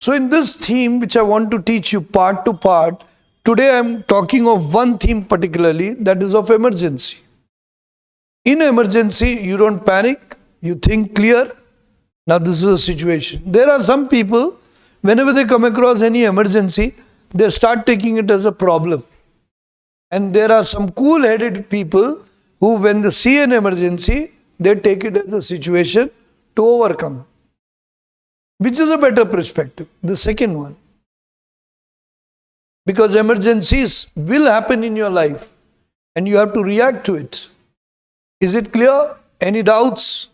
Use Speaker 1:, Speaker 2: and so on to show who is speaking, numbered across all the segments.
Speaker 1: So in this theme, which I want to teach you part to part, today I am talking of one theme particularly, that is of emergency. In emergency, you don't panic, you think clear. Now this is a situation. There are some people, whenever they come across any emergency, they start taking it as a problem. And there are some cool-headed people who, when they see an emergency, they take it as a situation to overcome. Which is a better perspective? The second one. Because emergencies will happen in your life and you have to react to it. Is it clear? Any doubts?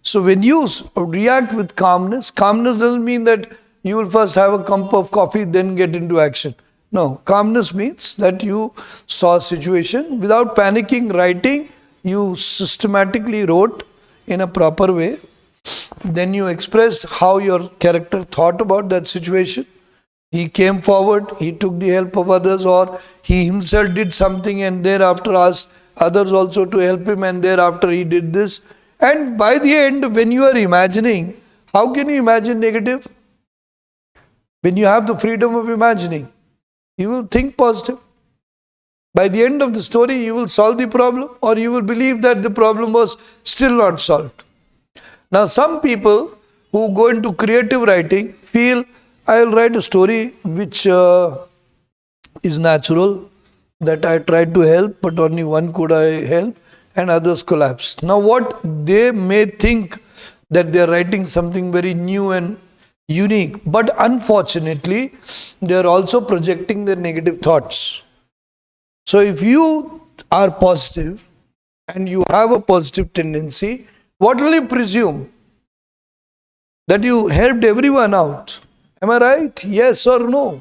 Speaker 1: So when you react with calmness, calmness doesn't mean that you will first have a cup of coffee, then get into action. No, calmness means that you saw a situation without panicking, writing, you systematically wrote in a proper way. Then you expressed how your character thought about that situation. He came forward, he took the help of others, or he himself did something and thereafter asked others also to help him, and thereafter he did this. And by the end, when you are imagining, how can you imagine negative? When you have the freedom of imagining, you will think positive. By the end of the story, you will solve the problem, or you will believe that the problem was still not solved. Now, some people who go into creative writing feel, I will write a story which is natural, that I tried to help, but only one could I help, and others collapsed. Now, what they may think that they are writing something very new and unique, but unfortunately, they are also projecting their negative thoughts. So, if you are positive and you have a positive tendency, what will you presume? That you helped everyone out. Am I right? Yes or no?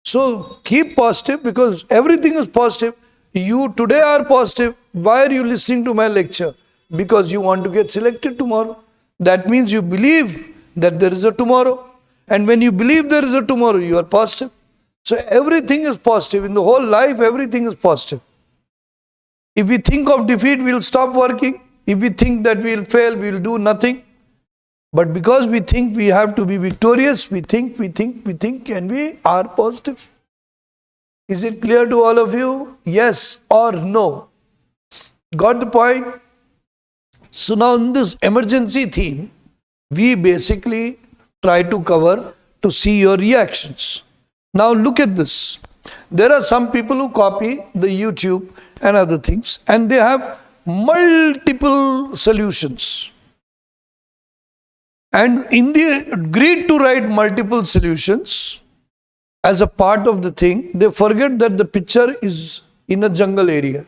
Speaker 1: So keep positive, because everything is positive. You today are positive. Why are you listening to my lecture? Because you want to get selected tomorrow. That means you believe that there is a tomorrow. And when you believe there is a tomorrow, you are positive. So everything is positive. In the whole life, everything is positive. If we think of defeat, we will stop working. If we think that we will fail, we will do nothing. But because we think we have to be victorious, we think, and we are positive. Is it clear to all of you? Yes or no? Got the point? So now in this emergency theme, we basically try to cover to see your reactions. Now look at this. There are some people who copy the YouTube and other things, and they have multiple solutions. And in the agreed to write multiple solutions as a part of the thing, they forget that the picture is in a jungle area.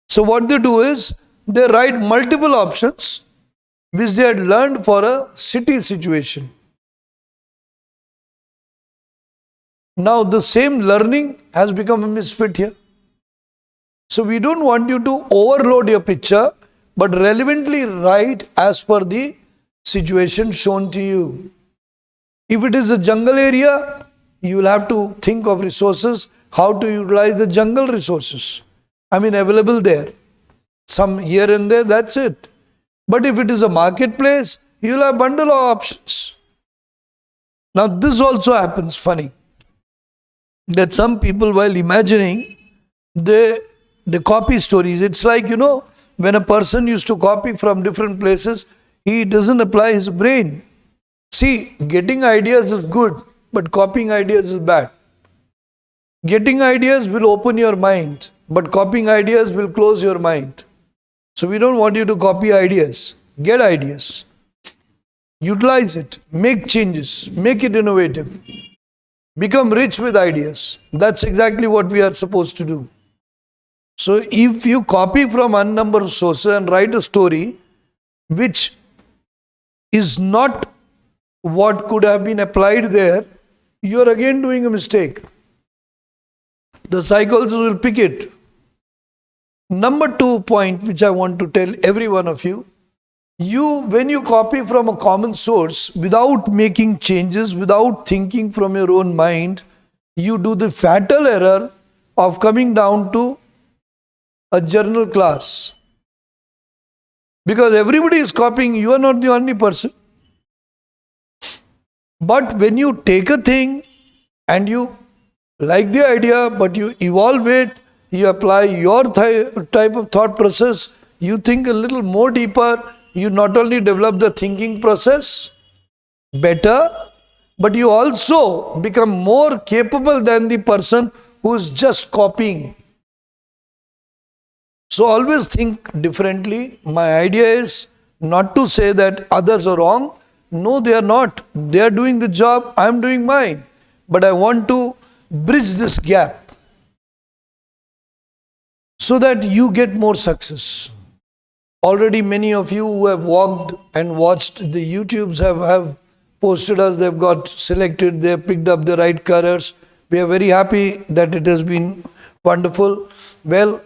Speaker 1: So what they do is, they write multiple options which they had learned for a city situation. Now the same learning has become a misfit here. So we don't want you to overload your picture, but relevantly write as per the situation shown to you. If it is a jungle area, you will have to think of resources, how to utilize the jungle resources. Available there. Some here and there, that's it. But if it is a marketplace, you will have a bundle of options. Now this also happens, funny, that some people, while imagining, they copy stories. It's like, when a person used to copy from different places, he doesn't apply his brain. See, getting ideas is good, but copying ideas is bad. Getting ideas will open your mind, but copying ideas will close your mind. So we don't want you to copy ideas. Get ideas. Utilize it. Make changes. Make it innovative. Become rich with ideas. That's exactly what we are supposed to do. So if you copy from unnumbered sources and write a story which is not what could have been applied there, you are again doing a mistake. The psychologists will pick it. Number 2 point which I want to tell every one of you, when you copy from a common source without making changes, without thinking from your own mind, you do the fatal error of coming down to a journal class. Because everybody is copying, you are not the only person. But when you take a thing and you like the idea, but you evolve it, you apply your type of thought process, you think a little more deeper, you not only develop the thinking process better, but you also become more capable than the person who is just copying. So always think differently. My idea is not to say that others are wrong. No, they are not. They are doing the job, I am doing mine. But I want to bridge this gap so that you get more success. Already many of you who have walked and watched the YouTubes have posted us, they've got selected, they've picked up the right careers. We are very happy that it has been wonderful. Well,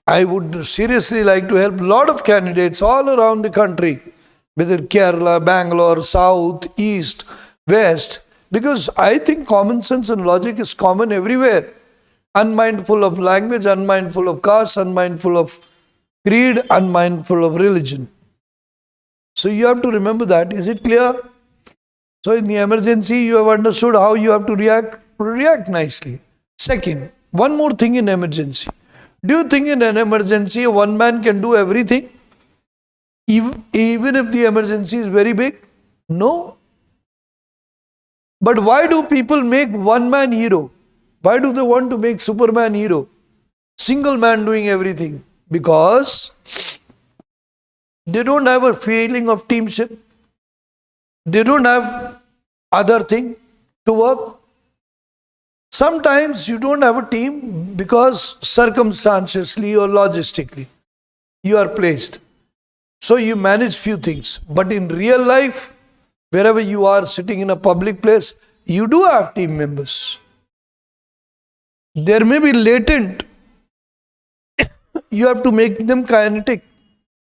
Speaker 1: I would seriously like to help a lot of candidates all around the country, whether Kerala, Bangalore, South, East, West, because I think common sense and logic is common everywhere. Unmindful of language, unmindful of caste, unmindful of creed, unmindful of religion. So you have to remember that. Is it clear? So in the emergency, you have understood how you have to react nicely. Second, one more thing in emergency. Do you think in an emergency, one man can do everything? Even if the emergency is very big? No. But why do people make one man hero? Why do they want to make Superman hero? Single man doing everything. Because they don't have a feeling of teamship. They don't have other thing to work. Sometimes you don't have a team because circumstantially or logistically you are placed. So you manage few things. But in real life, wherever you are sitting in a public place, you do have team members. There may be latent. You have to make them kinetic.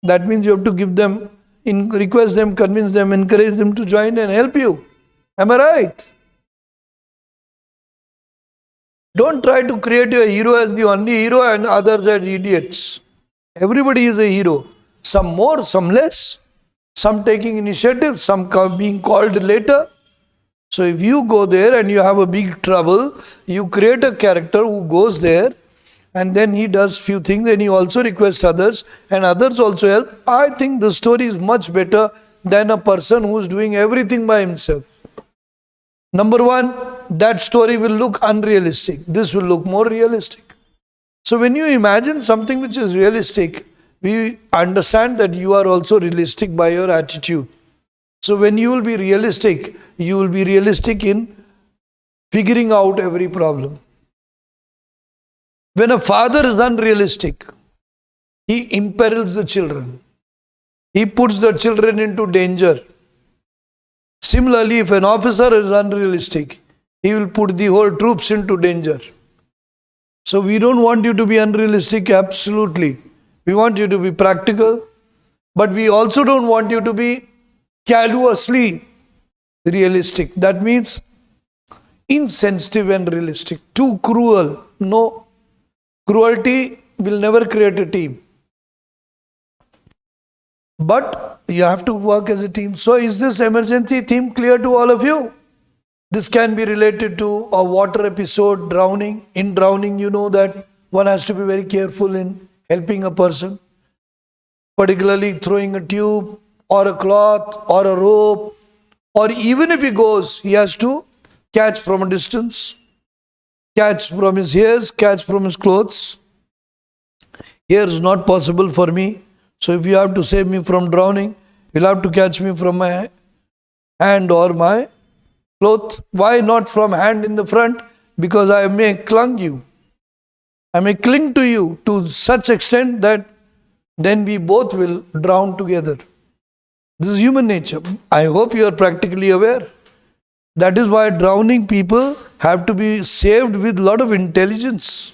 Speaker 1: That means you have to give them, request them, convince them, encourage them to join and help you. Am I right? Don't try to create your hero as the only hero and others as idiots. Everybody is a hero. Some more, some less. Some taking initiative, some being called later. So if you go there and you have a big trouble, you create a character who goes there and then he does few things and he also requests others and others also help. I think the story is much better than a person who is doing everything by himself. Number one, that story will look unrealistic. This will look more realistic. So when you imagine something which is realistic, we understand that you are also realistic by your attitude. So when you will be realistic in figuring out every problem. When a father is unrealistic, he imperils the children. He puts the children into danger. Similarly, if an officer is unrealistic, he will put the whole troops into danger. So we don't want you to be unrealistic, absolutely. We want you to be practical, but we also don't want you to be callously realistic. That means insensitive and realistic. Too cruel. No. Cruelty will never create a team. But you have to work as a team. So is this emergency theme clear to all of you? This can be related to a water episode, drowning. In drowning, you know that one has to be very careful in helping a person, particularly throwing a tube or a cloth or a rope, or even if he goes, he has to catch from a distance, catch from his hairs, catch from his clothes. Here is not possible for me. So if you have to save me from drowning, you'll have to catch me from my hand or my cloth. Why not from hand in the front? Because I may cling you. I may cling to you to such extent that then we both will drown together. This is human nature. I hope you are practically aware. That is why drowning people have to be saved with a lot of intelligence.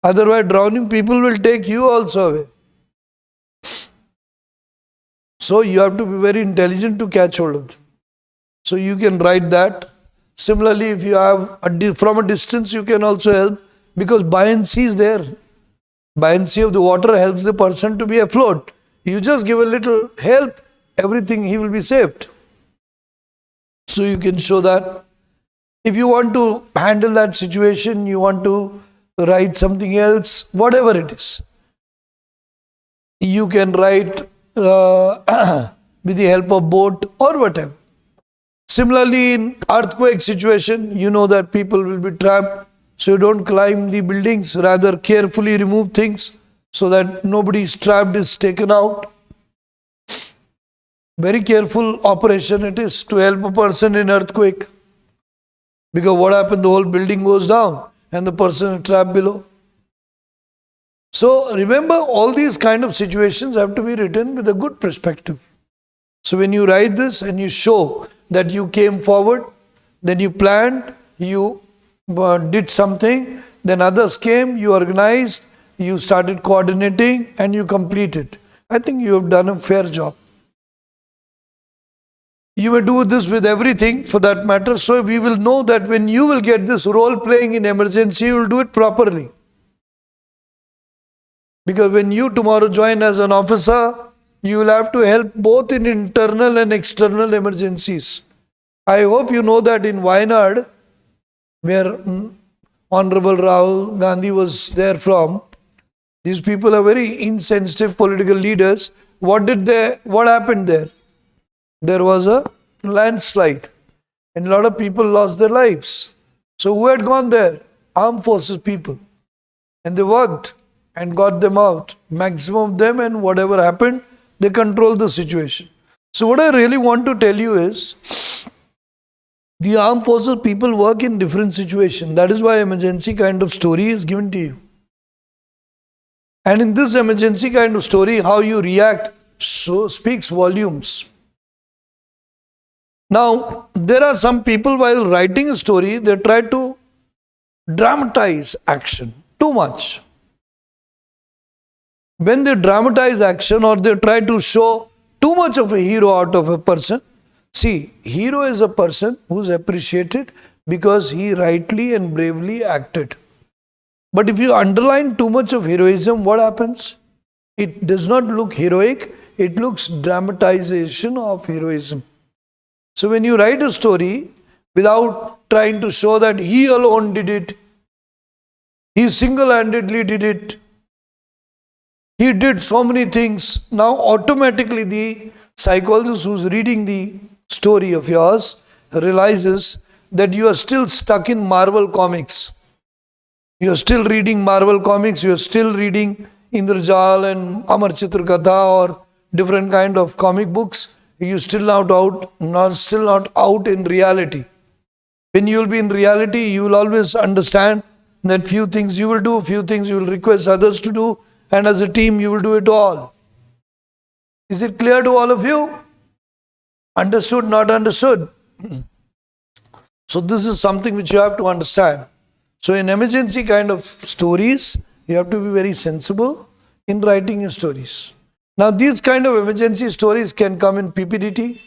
Speaker 1: Otherwise, drowning people will take you also away. So you have to be very intelligent to catch hold of them. So you can write that. Similarly, if you have from a distance, you can also help, because buoyancy is there. Buoyancy of the water helps the person to be afloat. You just give a little help, everything, he will be saved. So you can show that. If you want to handle that situation, you want to write something else, whatever it is, you can write with the help of boat or whatever. Similarly, in earthquake situation, you know that people will be trapped, so you don't climb the buildings, rather carefully remove things so that nobody is trapped, is taken out. Very careful operation it is to help a person in earthquake. Because what happens, the whole building goes down and the person is trapped below. So remember, all these kind of situations have to be written with a good perspective. So when you write this and you show that you came forward, then you planned, you did something, then others came, you organized, you started coordinating and you completed. I think you have done a fair job. You may do this with everything for that matter. So we will know that when you will get this role playing in emergency, you will do it properly. Because when you tomorrow join as an officer, you will have to help both in internal and external emergencies. I hope you know that in Wayanad, where Honorable Rahul Gandhi was there from, these people are very insensitive political leaders. What happened there? There was a landslide and a lot of people lost their lives. So who had gone there? Armed forces people. And they worked and got them out. Maximum of them, and whatever happened, they controlled the situation. So what I really want to tell you is, the armed forces people work in different situations. That is why emergency kind of story is given to you. And in this emergency kind of story, how you react speaks volumes. Now, there are some people, while writing a story, they try to dramatize action too much. When they dramatize action or they try to show too much of a hero out of a person, see, hero is a person who is appreciated because he rightly and bravely acted. But if you underline too much of heroism, what happens? It does not look heroic, it looks dramatization of heroism. So when you write a story without trying to show that he alone did it, he single-handedly did it, he did so many things, now automatically the psychologist who's reading the story of yours realizes that you are still stuck in Marvel comics. You are still reading Marvel comics, you are still reading Indrajal and Amar Chitra Katha or different kind of comic books. You still not out in reality. When you will be in reality, you will always understand that few things you will do, few things you will request others to do, and as a team you will do it all. Is it clear to all of you? Understood, not understood? So this is something which you have to understand. So in emergency kind of stories, you have to be very sensible in writing your stories. Now these kind of emergency stories can come in PPDT,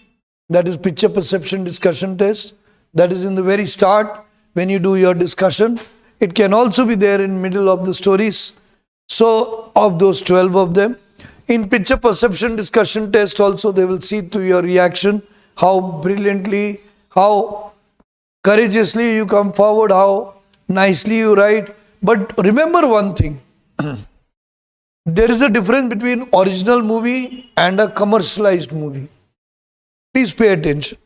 Speaker 1: that is Picture Perception Discussion Test, that is in the very start when you do your discussion. It can also be there in middle of the stories. So of those 12 of them, in Picture Perception Discussion Test also they will see through your reaction, how brilliantly, how courageously you come forward, how nicely you write. But remember one thing, there is a difference between original movie and a commercialized movie. Please pay attention.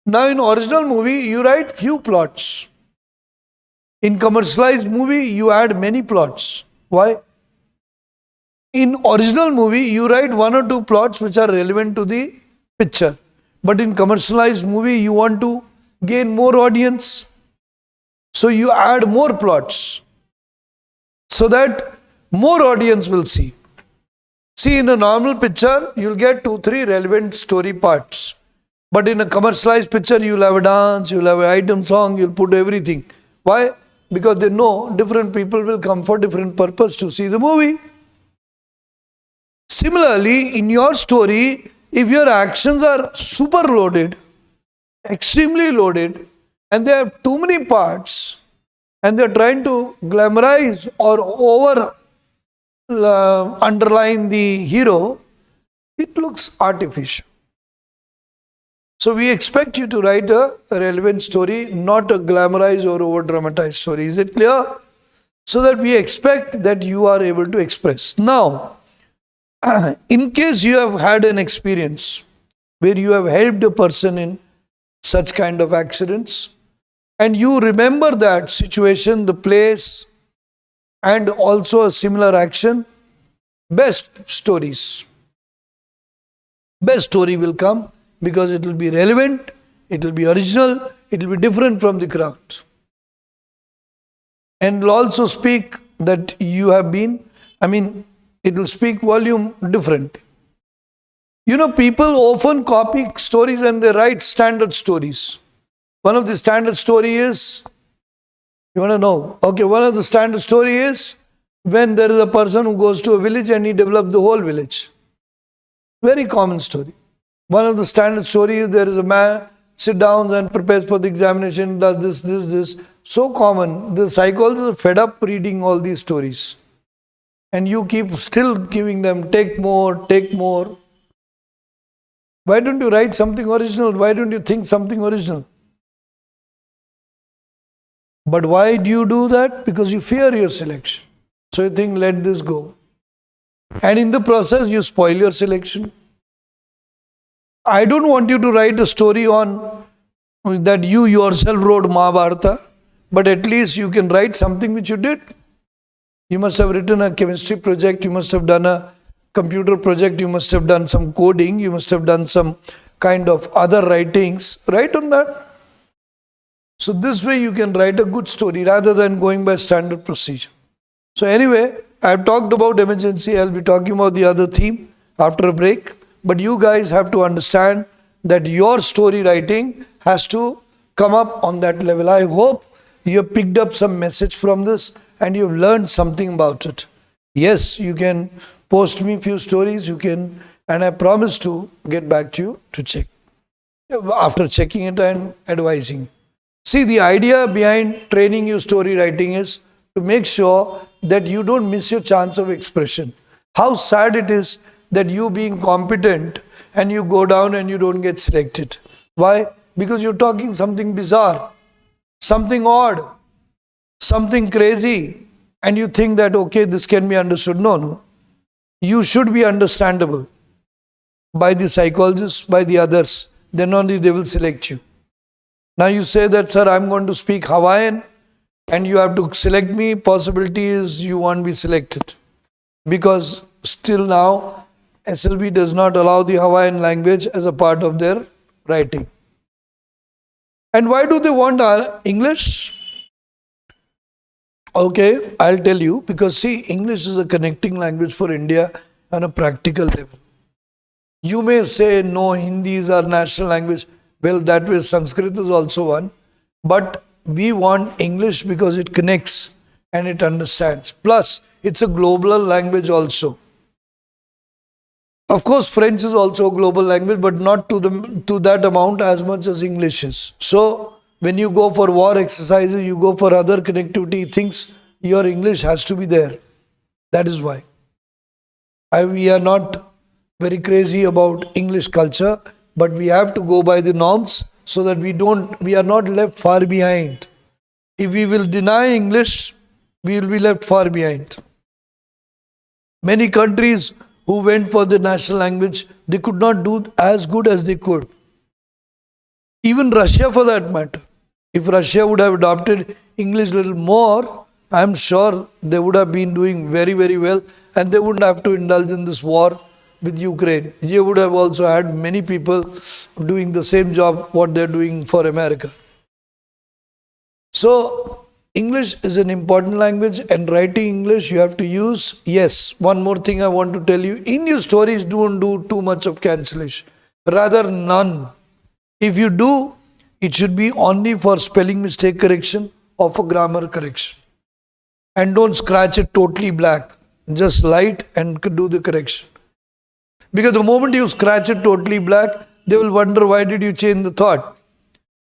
Speaker 1: Now in original movie, you write few plots. In commercialized movie, you add many plots. Why? In original movie, you write one or two plots which are relevant to the picture. But in commercialized movie, you want to gain more audience. So you add more plots so that more audience will see. See, in a normal picture, you'll get 2-3 relevant story parts. But in a commercialized picture, you'll have a dance, you'll have an item song, you'll put everything. Why? Because they know different people will come for different purpose to see the movie. Similarly, in your story, if your actions are super loaded, extremely loaded, and they have too many parts, and they're trying to glamorize or over underline the hero, it looks artificial. So we expect you to write a relevant story, not a glamorized or over dramatized story. Is it clear? So that we expect that you are able to express. Now, in case you have had an experience where you have helped a person in such kind of accidents, and you remember that situation, the place, and also a similar action, best stories. Best story will come because it will be relevant, it will be original, it will be different from the crowd. And will also speak that you have been, it will speak volume different. You know, people often copy stories and they write standard stories. One of the standard story is, you want to know? Okay, one of the standard story is when there is a person who goes to a village and he develops the whole village. Very common story. One of the standard story is there is a man sit down and prepares for the examination, does this. So common. The psychologists are fed up reading all these stories. And you keep still giving them, take more, take more. Why don't you write something original? Why don't you think something original? But why do you do that? Because you fear your selection. So you think, let this go. And in the process, you spoil your selection. I don't want you to write a story on that you yourself wrote Mahabharata, but at least you can write something which you did. You must have written a chemistry project, you must have done a computer project, you must have done some coding, you must have done some kind of other writings. Write on that. So this way you can write a good story rather than going by standard procedure. So anyway, I've talked about emergency. I'll be talking about the other theme after a break. But you guys have to understand that your story writing has to come up on that level. I hope you have picked up some message from this and you've learned something about it. Yes, you can post me few stories, you can, and I promise to get back to you to check. After checking it and advising. See, the idea behind training you story writing is to make sure that you don't miss your chance of expression. How sad it is that you being competent and you go down and you don't get selected. Why? Because you're talking something bizarre, something odd, something crazy, and you think that, okay, this can be understood. No. You should be understandable by the psychologists, by the others. Then only they will select you. Now you say that, sir, I'm going to speak Hawaiian and you have to select me. Possibility is you won't be selected. Because still now, SLB does not allow the Hawaiian language as a part of their writing. And why do they want English? Okay, I'll tell you. Because see, English is a connecting language for India on a practical level. You may say, no, Hindi is our national language. Well, that way Sanskrit is also one. But we want English because it connects and it understands. Plus, it's a global language also. Of course, French is also a global language, but not to that amount as much as English is. So, when you go for war exercises, you go for other connectivity things, your English has to be there. That is why. We are not very crazy about English culture, but we have to go by the norms so that we are not left far behind. If we will deny English, we will be left far behind. Many countries who went for the national language, they could not do as good as they could. Even Russia for that matter. If Russia would have adopted English a little more, I am sure they would have been doing very, very well and they wouldn't have to indulge in this war with Ukraine. You would have also had many people doing the same job what they're doing for America. So, English is an important language and writing English you have to use. Yes, one more thing I want to tell you. In your stories, don't do too much of cancellation. Rather, none. If you do, it should be only for spelling mistake correction or for grammar correction. And don't scratch it totally black. Just light and do the correction. Because the moment you scratch it totally black, they will wonder why did you change the thought.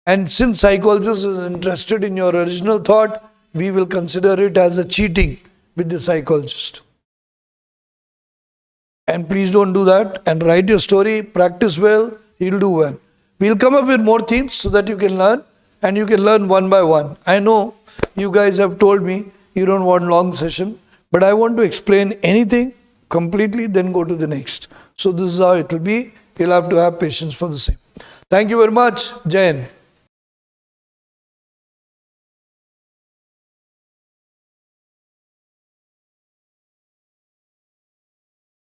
Speaker 1: And since psychologist is interested in your original thought, we will consider it as a cheating with the psychologist. And please don't do that and write your story, practice well, you'll do well. We'll come up with more themes so that you can learn, and you can learn one by one. I know you guys have told me you don't want long session, but I want to explain anything completely, then go to the next. So this is how it will be. You'll have to have patience for the same. Thank you very much. Jai Hind.